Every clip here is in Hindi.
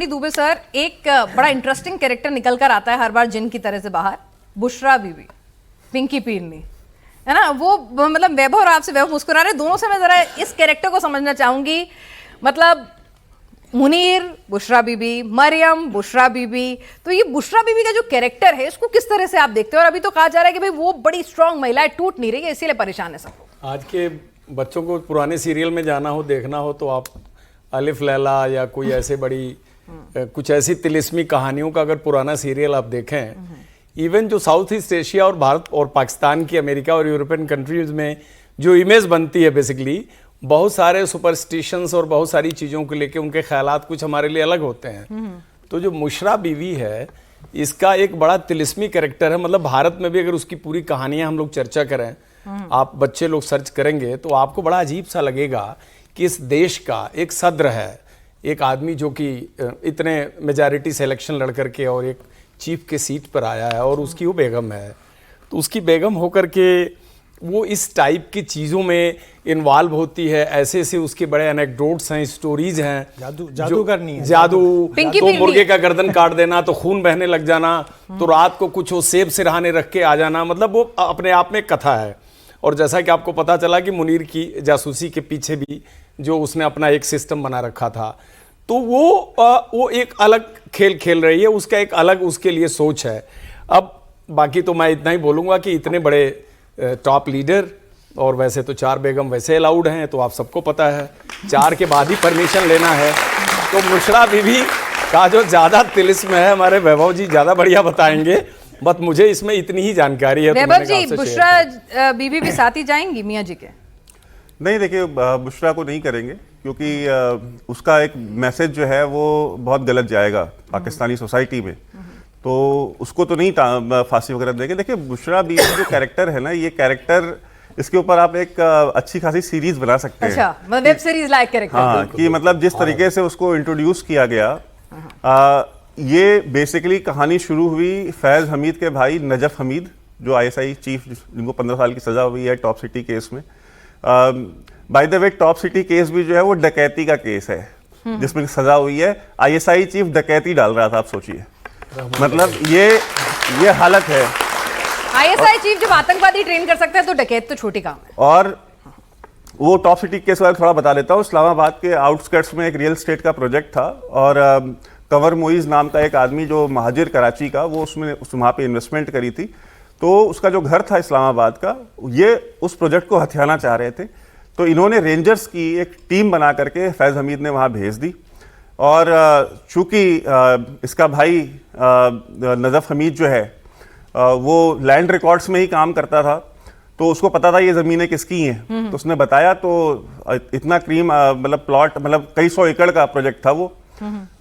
अश्विनी दुबे सर, एक बड़ा इंटरेस्टिंग कैरेक्टर निकल कर आता है हर बार जिन की तरह से बाहर, बुशरा बीबी, पिंकी पीरनी, है ना वो, मतलब वैभव और आपसे, वैभव मुस्कुरा रहे दोनों से मैं जरा इस कैरेक्टर को समझना चाहूंगी। मतलब मुनीर बुशरा बीबी, मरियम बुशरा बीबी, तो ये बुशरा बीबी का जो कैरेक्टर है इसको किस तरह से आप देखते हो? और अभी तो कहा जा रहा है कि भाई वो बड़ी स्ट्रांग महिला है, टूट नहीं रही है, इसीलिए परेशान है सब लोग। आज के बच्चों को पुराने सीरियल में जाना हो, देखना हो, तो आप अलिफ लैला या कोई ऐसे बड़ी कुछ ऐसी तिलिस्मी कहानियों का अगर पुराना सीरियल आप देखें, इवन जो साउथ ईस्ट एशिया और भारत और पाकिस्तान की, अमेरिका और यूरोपियन कंट्रीज में जो इमेज बनती है, बेसिकली बहुत सारे सुपरस्टिशंस और बहुत सारी चीज़ों को लेके उनके ख्यालात कुछ हमारे लिए अलग होते हैं। तो जो मुशरा बीवी है, इसका एक बड़ा तिलिस्मी कैरेक्टर है। मतलब भारत में भी अगर उसकी पूरी कहानियां हम लोग चर्चा करें, आप बच्चे लोग सर्च करेंगे तो आपको बड़ा अजीब सा लगेगा कि इस देश का एक सद्र है, एक आदमी जो कि इतने मेजॉरिटी से इलेक्शन लड़ करके और एक चीफ के सीट पर आया है, और उसकी वो बेगम है। तो उसकी बेगम होकर के वो इस टाइप की चीज़ों में इन्वॉल्व होती है। ऐसे ऐसे उसके बड़े एनेक्डोट्स हैं, स्टोरीज हैं, जादू करनी है, जादू, तो मुर्गे का गर्दन काट देना, तो खून बहने लग जाना, तो रात को कुछ वो सेब सिरहाने रख के आ जाना। मतलब वो अपने आप में कथा है। और जैसा कि आपको पता चला कि मुनीर की जासूसी के पीछे भी जो उसने अपना एक सिस्टम बना रखा था, तो वो एक अलग खेल खेल रही है, उसका एक अलग उसके लिए सोच है। अब बाकी तो मैं इतना ही बोलूँगा कि इतने बड़े टॉप लीडर, और वैसे तो 4 बेगम वैसे अलाउड हैं, तो आप सबको पता है 4 के बाद ही परमिशन लेना है। तो मुशरा बीवी का जो ज़्यादा तिलिस्म है, हमारे वैभव जी ज़्यादा बढ़िया बताएंगे, बट मुझे इसमें इतनी ही जानकारी है। वैभव जी, बुशरा बीवी भी साथ ही जाएंगी मियाँ जी के? नहीं, देखिए बुशरा को नहीं करेंगे, क्योंकि उसका एक मैसेज जो है वो बहुत गलत जाएगा पाकिस्तानी सोसाइटी में, तो उसको तो नहीं फांसी वगैरह देंगे। देखिए बुशरा बीवी जो कैरेक्टर है ना, ये कैरेक्टर, इसके ऊपर आप एक अच्छी खासी सीरीज बना सकते हैं। अच्छा, मतलब वेब सीरीज लाइक कैरेक्टर। हाँ, कि मतलब जिस तरीके से उसको इंट्रोड्यूस किया गया, ये बेसिकली कहानी शुरू हुई फैज़ हमीद के भाई नजफ हमीद, जो ISI चीफ, जिनको 15 साल की सजा हुई है टॉप सिटी केस में। By the way, top city case भी जो है वो डकैती का केस है, जिसमें सजा हुई है। ISI चीफ डकैती डाल रहा था, आप सोचिए, मतलब ये हालत है। ISI चीफ जब आतंकवादी ट्रेन कर सकता है तो डकैत तो छोटी काम है। और वो टॉप सिटी केस वाला थोड़ा बता देता हूँ। इस्लामाबाद के आउटस्कर्ट्स में एक रियल एस्टेट का प्रोजेक्ट था, और कंवर मोइज नाम का एक आदमी जो महाजिर कराची का, वो उसमें वहाँ पे इन्वेस्टमेंट करी थी। तो उसका जो घर था इस्लामाबाद का, ये उस प्रोजेक्ट को हथियाना चाह रहे थे। तो इन्होंने रेंजर्स की एक टीम बना करके फैज़ हमीद ने वहाँ भेज दी। और चूँकि इसका भाई नजफ हमीद जो है वो लैंड रिकॉर्ड्स में ही काम करता था, तो उसको पता था ये ज़मीनें किसकी हैं। तो उसने बताया, तो इतना क्रीम मतलब प्लॉट, मतलब कई 100 एकड़ का प्रोजेक्ट था वो।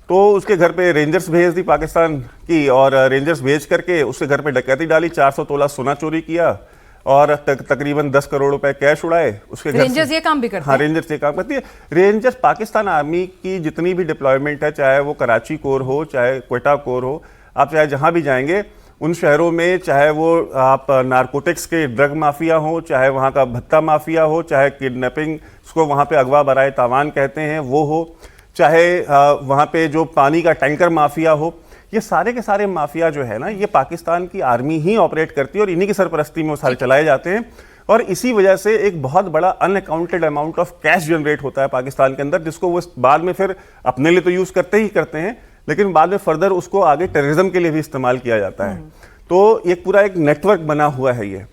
तो उसके घर पे रेंजर्स भेज दी पाकिस्तान की, और रेंजर्स भेज करके उसके घर पे डकैती डाली, 400 तोला सोना चोरी किया, और तकरीबन 10 करोड़ रुपए कैश उड़ाए उसके घर। रेंजर्स ये काम भी करते हैं? हाँ, रेंजर्स ये काम करती है। रेंजर्स पाकिस्तान आर्मी की जितनी भी डिप्लॉयमेंट है, चाहे वो कराची कोर हो, चाहे क्वेटा कोर हो, आप चाहे जहाँ भी जाएंगे उन शहरों में, चाहे वो आप नारकोटिक्स के ड्रग माफिया हो, चाहे वहाँ का भत्ता माफिया हो, चाहे किडनैपिंग, उसको वहाँ पे अगवा बराए तावान कहते हैं, वो हो, चाहे वहाँ पे जो पानी का टैंकर माफिया हो, ये सारे के सारे माफिया जो है ना, ये पाकिस्तान की आर्मी ही ऑपरेट करती है, और इन्हीं की सरपरस्ती में वो सारे चलाए जाते हैं। और इसी वजह से एक बहुत बड़ा unaccounted amount of cash generate होता है पाकिस्तान के अंदर, जिसको वो बाद में फिर अपने लिए तो यूज़ करते ही करते हैं, लेकिन बाद में फर्दर उसको आगे टेररिज्म के लिए भी इस्तेमाल किया जाता है। तो एक पूरा एक नेटवर्क बना हुआ है ये।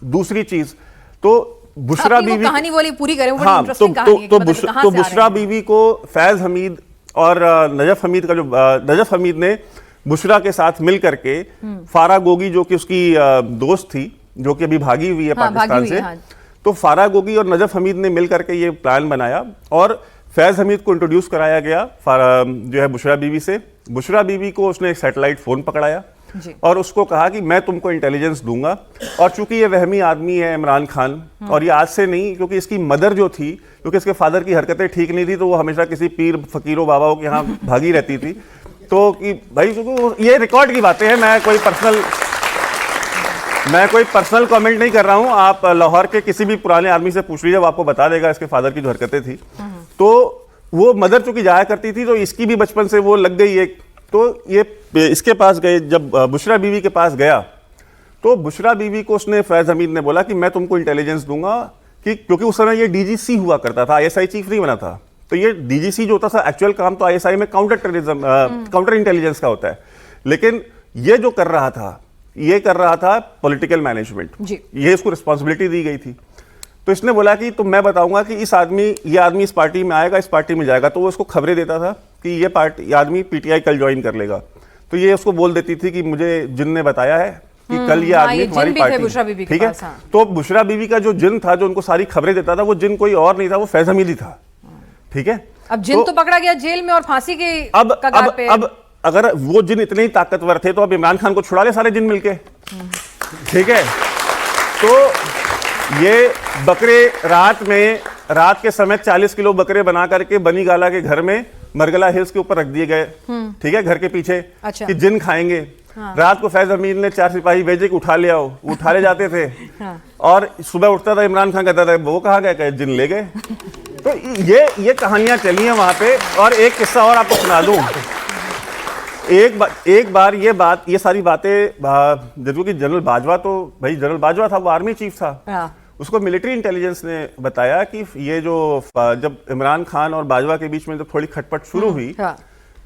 दूसरी चीज, तो बुशरा बीवी कहानी बोली पूरी करें, वो हाँ, इंटरेस्टिंग कहानी है, तो बुशरा बीवी को फैज़ हमीद और नजफ हमीद का, जो नजफ हमीद ने बुशरा के साथ मिल करके, फारा गोगी जो कि उसकी दोस्त थी, जो कि अभी भागी हुई है पाकिस्तान से, तो फारा गोगी और नजफ हमीद ने मिल करके ये प्लान बनाया, और फैज़ हमीद को इंट्रोड्यूस कराया गया जो है बुशरा बीवी से। बुशरा बीवी को उसने एक सैटेलाइट फोन पकड़ाया और उसको कहा कि मैं तुमको इंटेलिजेंस दूंगा। और चूंकि ये वहमी आदमी है इमरान खान, और ये आज से नहीं, क्योंकि इसकी मदर जो थी, क्योंकि इसके फादर की हरकतें ठीक नहीं थी, तो वो हमेशा किसी पीर फकीरों बाबाओं के यहाँ भागी रहती थी। तो कि भाई ये रिकॉर्ड की बातें हैं, मैं कोई पर्सनल कमेंट नहीं कर रहा हूं। आप लाहौर के किसी भी पुराने आदमी से पूछ लीजिए, वो आपको बता देगा इसके फादर की जो हरकतें थी। तो वो मदर चूंकि जाया करती थी तो इसकी भी बचपन से वो लग गई एक, तो ये इसके पास गए, जब बुशरा बीवी के पास गया तो बुशरा बीवी को उसने फैज हमीद ने बोला कि मैं तुमको इंटेलिजेंस दूंगा, कि क्योंकि उस समय ये डीजीसी हुआ करता था, आईएसआई चीफ नहीं बना था, तो ये डीजीसी जो होता था एक्चुअल काम तो आईएसआई में काउंटर टेररिज्म काउंटर इंटेलिजेंस का होता है, लेकिन ये जो कर रहा था पॉलिटिकल मैनेजमेंट, ये इसको रिस्पॉन्सिबिलिटी दी गई थी। तो इसने बोला कि तो मैं बताऊंगा कि ये आदमी इस पार्टी में आएगा, इस पार्टी में जाएगा, तो वो उसको खबरें देता था कि ये आदमी पीटीआई कल ज्वाइन कर लेगा, तो ये उसको बोल देती थी कि मुझे जिन ने बताया है कि कल ये आदमी हमारी पार्टी, ठीक है। तो बुशरा बीवी का जो जिन था जो उनको सारी खबरें देता था, वो जिन कोई और नहीं था, वो फैज हमीद ही था, ठीक है। अब जिन तो पकड़ा गया जेल में और फांसी के कगार पे। अब अगर वो जिन इतने ही ताकतवर थे तो अब इमरान खान को छुड़ा ले सारे जिन मिलके, ठीक है। तो ये बकरे रात के समय 40 किलो बकरे बना करके बनी गाला के घर में मरगला हिल्स के ऊपर रख दिए गए, ठीक है, घर के पीछे, अच्छा। कि जिन खाएंगे। हाँ। रात को फैज हमीद ने 4 सिपाही भेजे कि उठा ले आओ, उठा ले जाते थे। हाँ। और सुबह उठता था इमरान खान कहता था वो कहाँ गए, कहे जिन ले गए। तो ये कहानियां चली हैं वहां पे। और एक किस्सा और आपको सुना दूं। एक बार ये सारी बातें, जरूर कि जनरल बाजवा, तो भाई जनरल बाजवा था, वो आर्मी चीफ था। हाँ। उसको मिलिट्री इंटेलिजेंस ने बताया कि ये जो जब इमरान खान और बाजवा के बीच में जब थोड़ी खटपट शुरू हुई, हाँ।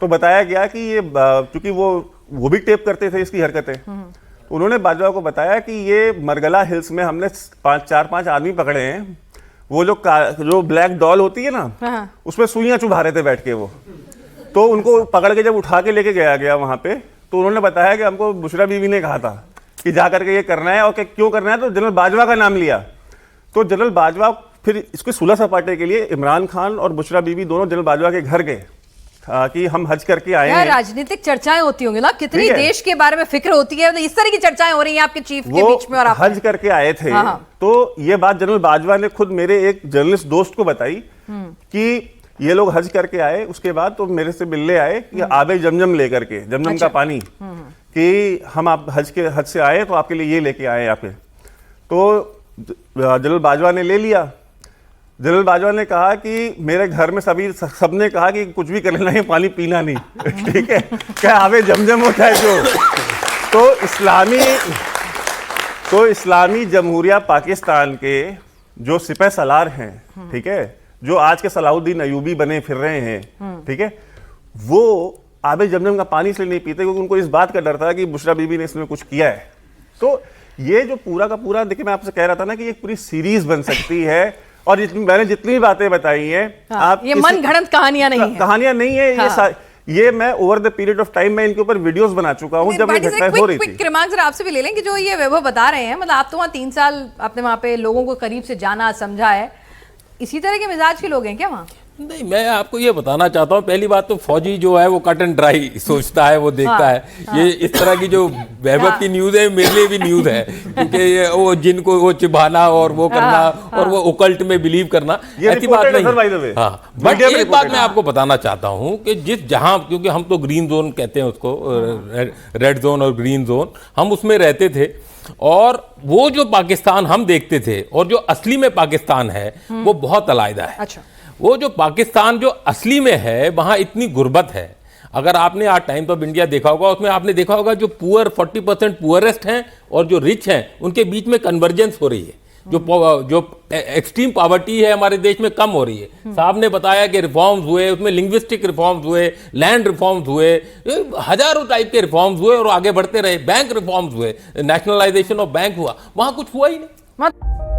तो बताया गया कि ये क्योंकि वो भी टेप करते थे इसकी हरकतें, उन्होंने बाजवा को बताया कि ये मरगला हिल्स में हमने 4-5 आदमी पकड़े हैं, वो जो ब्लैक डॉल होती है ना, हाँ। उसमें सुइयां चुभा रहे थे बैठ के वो। तो उनको पकड़ के जब उठा के लेके गया वहां पे, तो उन्होंने बताया कि हमको बुशरा बीवी ने कहा था कि जा करके ये करना है, और क्यों करना है, तो जनरल बाजवा का नाम लिया। तो जनरल बाजवा फिर इसको सुलह सपाटे के लिए इमरान खान और बुशरा बीवी दोनों जनरल बाजवा के घर गए कि हम हज करके आए हैं। राजनीतिक चर्चाएं होती होंगी ना, कितनी देश के बारे में फिक्र होती है, इस तरह की चर्चाएं हो रही हैं आपके चीफ के बीच में। और आप हज करके आए थे। हाँ। तो ये बात जनरल बाजवा ने खुद मेरे एक जर्नलिस्ट दोस्त को बताई कि ये लोग हज करके आए, उसके बाद तो मेरे से मिलने आए कि आबे जमजम लेकर के, जमजम अच्छा। का पानी, कि हम आप हज से आए तो आपके लिए ये लेके आए यहाँ पे। तो जनरल बाजवा ने ले लिया। जनरल बाजवा ने कहा कि मेरे घर में सबने कहा कि कुछ भी कर लेना, ये पानी पीना नहीं, ठीक है, क्या आबे जमजम होता है जो। तो इस्लामी जमहूरिया पाकिस्तान के जो सिपह सलार हैं, ठीक है, जो आज के सलाउद्दीन अयूबी बने फिर रहे हैं, ठीक है, वो आबे जमजम का पानी इसलिए नहीं पीते क्योंकि उनको इस बात का डर था कि बुशरा बीबी ने इसमें कुछ किया है। तो ये जो पूरा का पूरा, देखिए मैं आपसे कह रहा था ना कि एक पूरी सीरीज बन सकती है, और मैंने जितनी बातें बताई हैं, हाँ, आप ये मन घड़ंत कहानियां नहीं है, हाँ। ये मैं over the period of time में इनके ऊपर वीडियोस बना चुका हूं जब ये घटना हो रही थी। क्विक आपसे भी ले लें कि जो ये वैभव बता रहे हैं, मतलब आप तो वहाँ 3 साल आपने वहाँ पे लोगों को करीब से जाना समझा है, इसी तरह के मिजाज के लोग हैं क्या वहाँ? नहीं, मैं आपको ये बताना चाहता हूँ, पहली बात तो फौजी जो है वो कट एंड ड्राई सोचता है, वो देखता है। ये इस तरह की जो वैभव की न्यूज़ है मेरे लिए भी न्यूज़ है, क्योंकि वो जिनको वो चिढ़ाना और वो करना और वो ओकल्ट में बिलीव करना, ऐसी बात नहीं। हाँ, बट एक बात मैं आपको बताना चाहता हूँ कि क्योंकि हम तो ग्रीन जोन कहते हैं उसको, रेड जोन और ग्रीन जोन, हम उसमें रहते थे, और वो जो पाकिस्तान हम देखते थे और जो असली में पाकिस्तान है वो बहुत अलग है। अच्छा। वो जो पाकिस्तान जो असली में है, वहां इतनी गुर्बत है। अगर आपने आज टाइम्स ऑफ इंडिया देखा होगा, उसमें आपने देखा होगा जो पुअर 40% पुअरेस्ट हैं और जो रिच हैं, उनके बीच में कन्वर्जेंस हो रही है। जो एक्सट्रीम पॉवर्टी है हमारे देश में कम हो रही है। साहब ने बताया कि रिफॉर्म्स हुए, उसमें लिंग्विस्टिक रिफॉर्म्स हुए, लैंड रिफॉर्म्स हुए, हजारों टाइप के रिफॉर्म्स हुए और आगे बढ़ते रहे। बैंक रिफॉर्म्स हुए, नेशनलाइजेशन ऑफ बैंक हुआ, वहां कुछ हुआ ही नहीं।